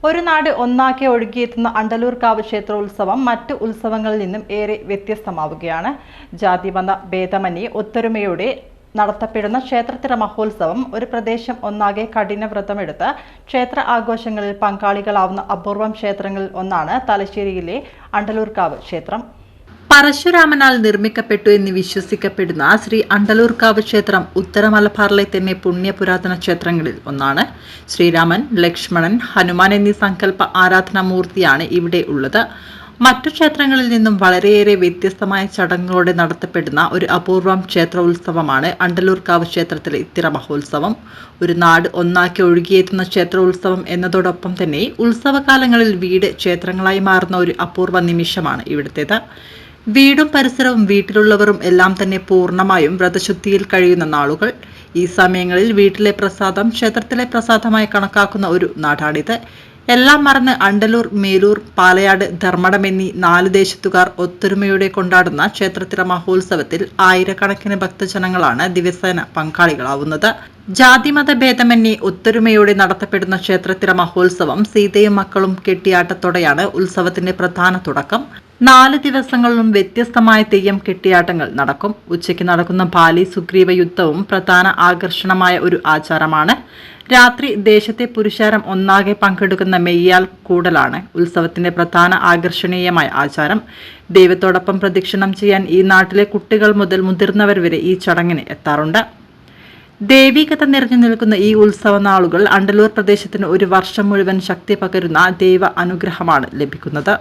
ഒരു നാട് ഒന്നാക്കി ഒഴുകിയെത്തുന്ന അണ്ടലൂർക്കാവ് ക്ഷേത്രോത്സവം മറ്റു ഉത്സവങ്ങളിൽ നിന്നും ഏറെ വ്യത്യസ്തമാവുകയാണ്. ജാതിമത ഭേദമന്യേ ഒത്തൊരുമയോടെ നടത്തപ്പെടുന്ന ക്ഷേത്രത്തിര മഹോത്സവം ഒരു പ്രദേശം ഒന്നാകെ കഠിന വ്രതമെടുത്ത് ക്ഷേത്ര ആഘോഷങ്ങളിൽ പങ്കാളികളാവുന്ന അപൂർവം ക്ഷേത്രങ്ങളിൽ ഒന്നാണ് തലശ്ശേരിയിലെ അണ്ടലൂർക്കാവ് ക്ഷേത്രം. പരശുരാമനാൽ നിർമ്മിക്കപ്പെട്ടു എന്ന് വിശ്വസിക്കപ്പെടുന്ന ശ്രീ അണ്ടലൂർക്കാവ് ക്ഷേത്രം ഉത്തര മലബാറിലെ തന്നെ പുണ്യപുരാതന ക്ഷേത്രങ്ങളിൽ ഒന്നാണ്. ശ്രീരാമൻ, ലക്ഷ്മണൻ, ഹനുമാൻ എന്നീ സങ്കല്പ ആരാധനാമൂർത്തിയാണ് ഇവിടെ ഉള്ളത്. മറ്റു ക്ഷേത്രങ്ങളിൽ നിന്നും വളരെയേറെ വ്യത്യസ്തമായ ചടങ്ങുകളോടെ നടത്തപ്പെടുന്ന ഒരു അപൂർവം ക്ഷേത്രോത്സവമാണ് അണ്ടലൂർക്കാവ് ക്ഷേത്രത്തിലെ ഇത്തിറ മഹോത്സവം. ഒരു നാട് ഒന്നാക്കി ഒഴുകിയെത്തുന്ന ക്ഷേത്രോത്സവം എന്നതോടൊപ്പം തന്നെ ഉത്സവകാലങ്ങളിൽ വീട് ക്ഷേത്രങ്ങളായി മാറുന്ന ഒരു അപൂർവ നിമിഷമാണ് ഇവിടുത്തേത്. വീടും പരിസരവും വീട്ടിലുള്ളവരും എല്ലാം തന്നെ പൂർണ്ണമായും വ്രതശുദ്ധിയിൽ കഴിയുന്ന നാളുകൾ. ഈ സമയങ്ങളിൽ വീട്ടിലെ പ്രസാദം ക്ഷേത്രത്തിലെ പ്രസാദമായി കണക്കാക്കുന്ന ഒരു നാടാണിത്. എല്ലാം മറന്ന് അണ്ടലൂർ, മേലൂർ, പാലയാട്, ധർമ്മടം എന്നീ 4 ദേശത്തുകാർ ഒത്തൊരുമയോടെ കൊണ്ടാടുന്ന ക്ഷേത്രത്തിര മഹോത്സവത്തിൽ ആയിരക്കണക്കിന് ഭക്തജനങ്ങളാണ് ദിവസേന പങ്കാളികളാവുന്നത്. ജാതിമത ഭേദമന്യേ ഒത്തൊരുമയോടെ നടത്തപ്പെടുന്ന ക്ഷേത്രത്തിര മഹോത്സവം സീതയും മക്കളും കെട്ടിയാട്ടത്തോടെയാണ് ഉത്സവത്തിന്റെ പ്രധാന തുടക്കം. 4 ദിവസങ്ങളിലും വ്യത്യസ്തമായ തെയ്യം കെട്ടിയാട്ടങ്ങൾ നടക്കും. ഉച്ചയ്ക്ക് നടക്കുന്ന ബാലി സുഗ്രീവ യുദ്ധവും പ്രധാന ആകർഷണമായ ഒരു ആചാരമാണ്. രാത്രി ദേശത്തെ പുരുഷാരം ഒന്നാകെ പങ്കെടുക്കുന്ന മെയ്യാൽ കൂടലാണ് ഉത്സവത്തിന്റെ പ്രധാന ആകർഷണീയമായ ആചാരം. ദൈവത്തോടൊപ്പം പ്രദക്ഷിണം ചെയ്യാൻ ഈ നാട്ടിലെ കുട്ടികൾ മുതൽ മുതിർന്നവർ വരെ ഈ ചടങ്ങിന് എത്താറുണ്ട്. ദൈവികത നിറഞ്ഞു നിൽക്കുന്ന ഈ ഉത്സവ നാളുകൾ അണ്ടലൂർ പ്രദേശത്തിന് ഒരു വർഷം മുഴുവൻ ശക്തി പകരുന്ന ദൈവ അനുഗ്രഹമാണ് ലഭിക്കുന്നത്.